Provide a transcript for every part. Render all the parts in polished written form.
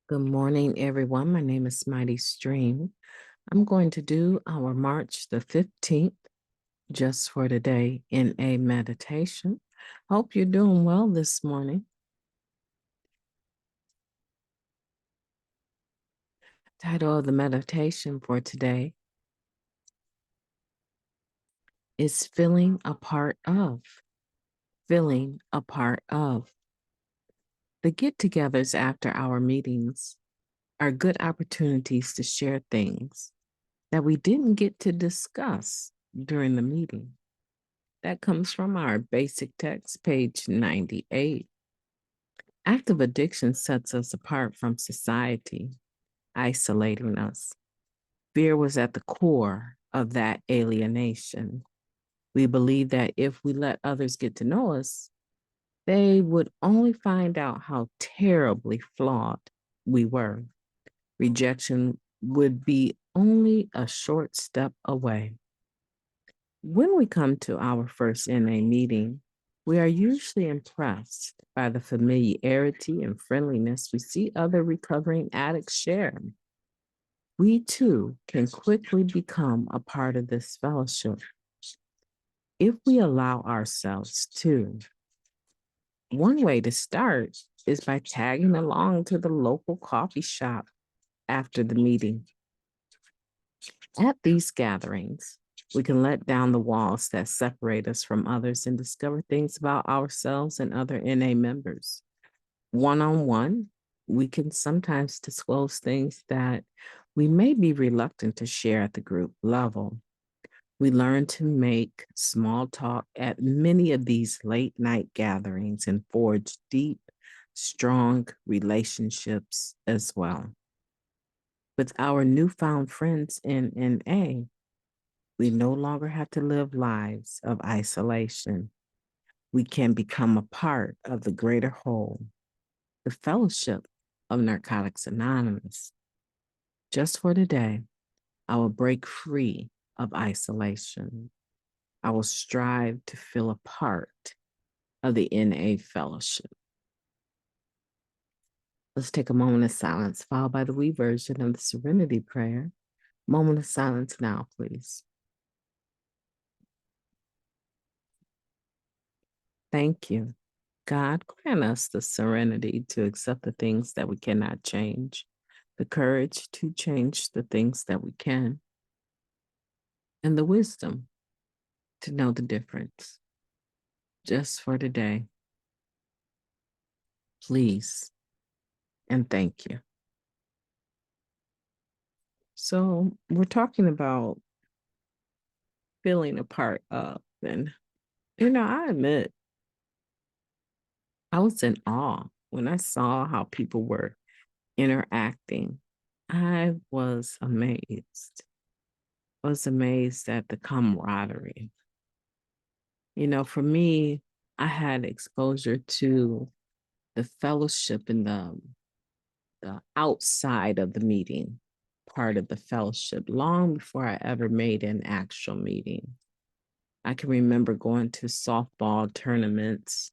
Good morning, everyone. My name is MightyStream. I'm going to do our March the 15th, just for today, in a meditation. Hope you're doing well this morning. Title of the meditation for today is Feeling a Part of. Feeling a Part of. The get-togethers after our meetings are good opportunities to share things that we didn't get to discuss during the meeting. That comes from our basic text, page 98. Active addiction sets us apart from society, isolating us. Fear was at the core of that alienation. We believed that if we let others get to know us, they would only find out how terribly flawed we were. Rejection would be only a short step away. When we come to our first NA meeting, we are usually impressed by the familiarity and friendliness we see other recovering addicts share. We too can quickly become a part of this fellowship if we allow ourselves to. One way to start is by tagging along to the local coffee shop after the meeting. At these gatherings, we can let down the walls that separate us from others and discover things about ourselves and other NA members. One-on-one, we can sometimes disclose things that we may be reluctant to share at the group level. We learn to make small talk at many of these late night gatherings and forge deep, strong relationships as well. With our newfound friends in NA, we no longer have to live lives of isolation. We can become a part of the greater whole, the fellowship of Narcotics Anonymous. Just for today, I will break free of isolation. I will strive to feel a part of the NA fellowship. Let's take a moment of silence, followed by the we version of the Serenity Prayer. Moment of silence now, please. Thank you. God, grant us the serenity to accept the things that we cannot change, the courage to change the things that we can, and the wisdom to know the difference. Just for today, please and thank you. So we're talking about feeling a part of, and I admit I was in awe when I saw how people were interacting. I was amazed. I was amazed at the camaraderie. For me, I had exposure to the fellowship and the outside of the meeting part of the fellowship long before I ever made an actual meeting. I can remember going to softball tournaments.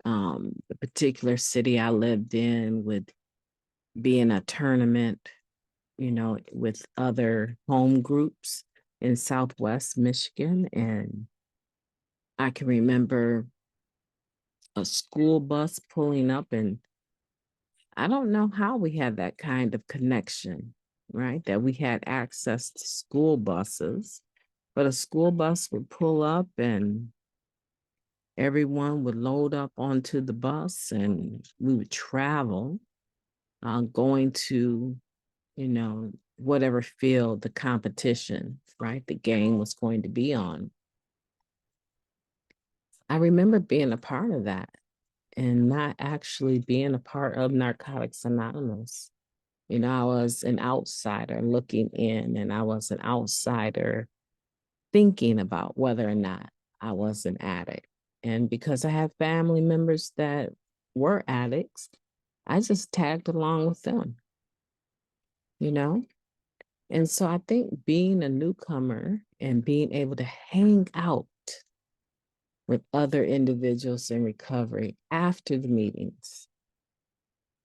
The particular city I lived in would be in a tournament, with other home groups in Southwest Michigan. And I can remember a school bus pulling up, and I don't know how we had that kind of connection, right? That we had access to school buses, but a school bus would pull up and everyone would load up onto the bus and we would travel, going to, whatever field the competition, right? The game was going to be on. I remember being a part of that and not actually being a part of Narcotics Anonymous. I was an outsider looking in, and I was an outsider thinking about whether or not I was an addict. And because I have family members that were addicts, I just tagged along with them, you know? And so I think being a newcomer and being able to hang out with other individuals in recovery after the meetings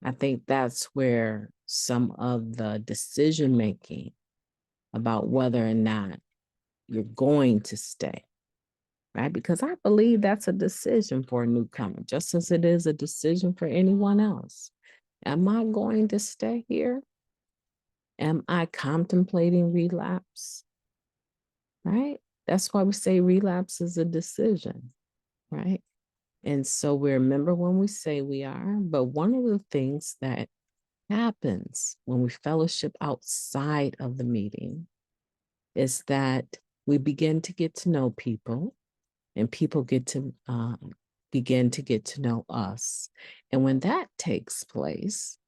I think that's where some of the decision making about whether or not you're going to stay, right? Because I believe that's a decision for a newcomer, just as it is a decision for anyone else. Am I going to stay here? Am I contemplating relapse? Right? That's why we say relapse is a decision, right? And so we remember when we say we are, but one of the things that happens when we fellowship outside of the meeting is that we begin to get to know people, and people get to begin to get to know us. And when that takes place,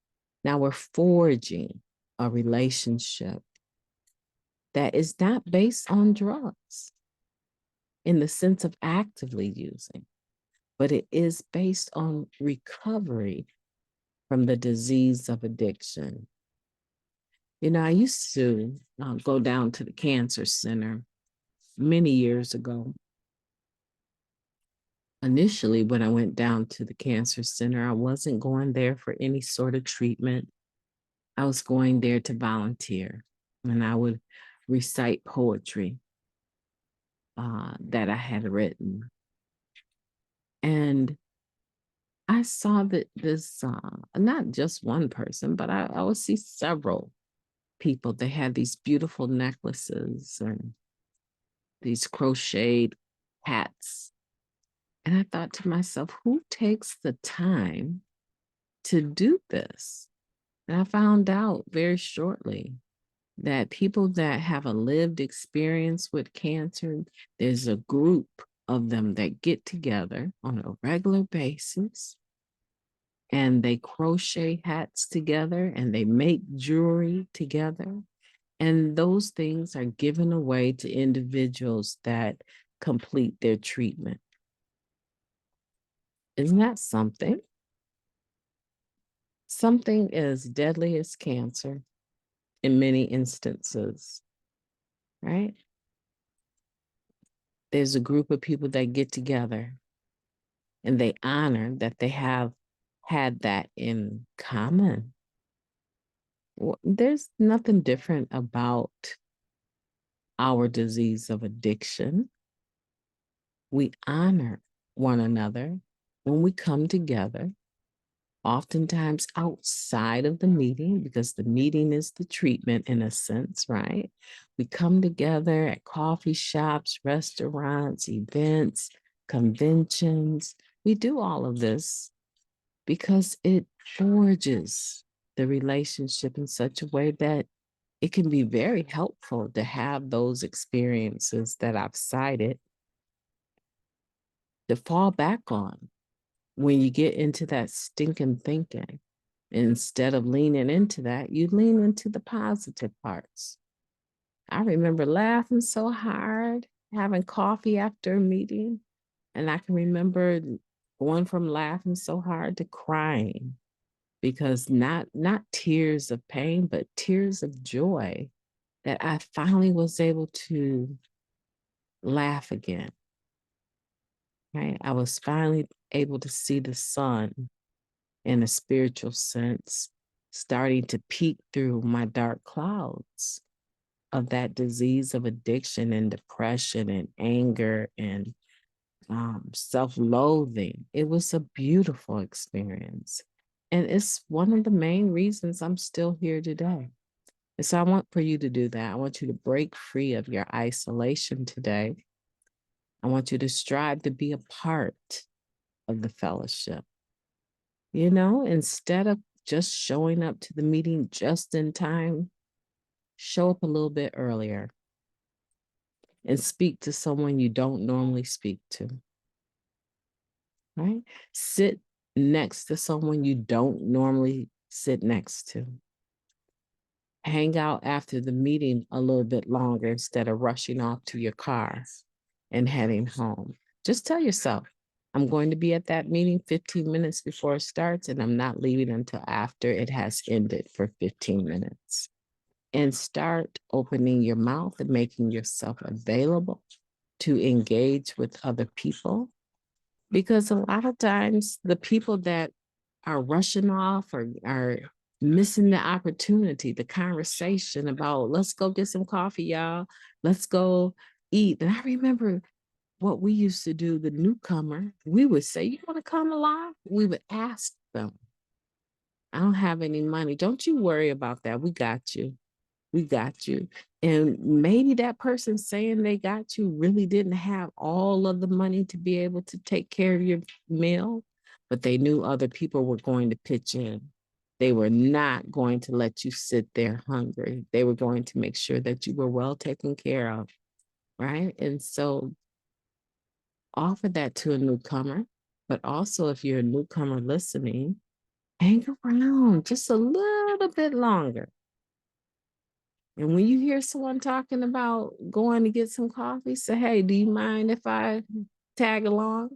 now we're forging a relationship that is not based on drugs in the sense of actively using, but it is based on recovery from the disease of addiction. You know, I used to go down to the cancer center many years ago. Initially, when I went down to the cancer center, I wasn't going there for any sort of treatment. I was going there to volunteer, and I would recite poetry that I had written. And I saw that this, not just one person, but I would see several people. They had these beautiful necklaces and these crocheted hats. And I thought to myself, who takes the time to do this? And I found out very shortly that people that have a lived experience with cancer, there's a group of them that get together on a regular basis and they crochet hats together and they make jewelry together. And those things are given away to individuals that complete their treatment. Isn't that something? Something as deadly as cancer in many instances, right? There's a group of people that get together and they honor that they have had that in common. Well, there's nothing different about our disease of addiction. We honor one another when we come together, oftentimes outside of the meeting, because the meeting is the treatment in a sense, right? We come together at coffee shops, restaurants, events, conventions. We do all of this because it forges the relationship in such a way that it can be very helpful to have those experiences that I've cited to fall back on when you get into that stinking thinking. Instead of leaning into that, you lean into the positive parts. I remember laughing so hard, having coffee after a meeting, and I can remember going from laughing so hard to crying because not tears of pain, but tears of joy that I finally was able to laugh again. Right? I was finally able to see the sun in a spiritual sense, starting to peek through my dark clouds of that disease of addiction and depression and anger and self-loathing. It was a beautiful experience. And it's one of the main reasons I'm still here today. And so I want for you to do that. I want you to break free of your isolation today. I want you to strive to be a part of the fellowship. You know, instead of just showing up to the meeting just in time, show up a little bit earlier and speak to someone you don't normally speak to, right? Sit next to someone you don't normally sit next to. Hang out after the meeting a little bit longer instead of rushing off to your car and heading home. Just tell yourself, I'm going to be at that meeting 15 minutes before it starts, and I'm not leaving until after it has ended for 15 minutes. And start opening your mouth and making yourself available to engage with other people. Because a lot of times the people that are rushing off or are missing the opportunity, the conversation about let's go get some coffee, y'all. Let's go eat. And I remember what we used to do, the newcomer, we would say, you want to come along? We would ask them, I don't have any money. Don't you worry about that. We got you. We got you. And maybe that person saying they got you really didn't have all of the money to be able to take care of your meal, but they knew other people were going to pitch in. They were not going to let you sit there hungry. They were going to make sure that you were well taken care of. Right. And so offer that to a newcomer, but also if you're a newcomer listening, hang around just a little bit longer. And when you hear someone talking about going to get some coffee, say, hey, do you mind if I tag along?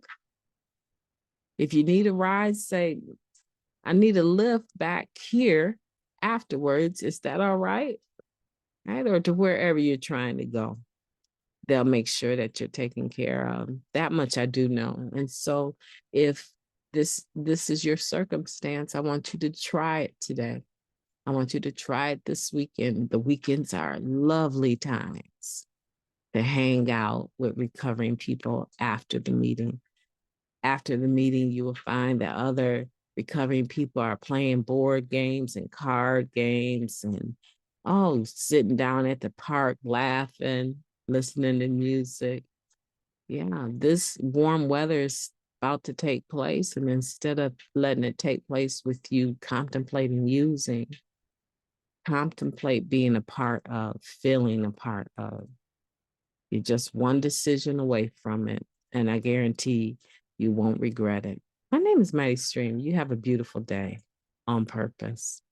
If you need a ride, say, I need a lift back here afterwards. Is that all right? Right? Or to wherever you're trying to go. They'll make sure that you're taken care of. That much I do know. And so if this is your circumstance, I want you to try it today. I want you to try it this weekend. The weekends are lovely times to hang out with recovering people after the meeting. After the meeting, you will find that other recovering people are playing board games and card games and, oh, sitting down at the park laughing, listening to music. Yeah, this warm weather is about to take place. And instead of letting it take place with you contemplating using, contemplate being a part of, feeling a part of. You're just one decision away from it. And I guarantee you won't regret it. My name is MightyStream. You have a beautiful day on purpose.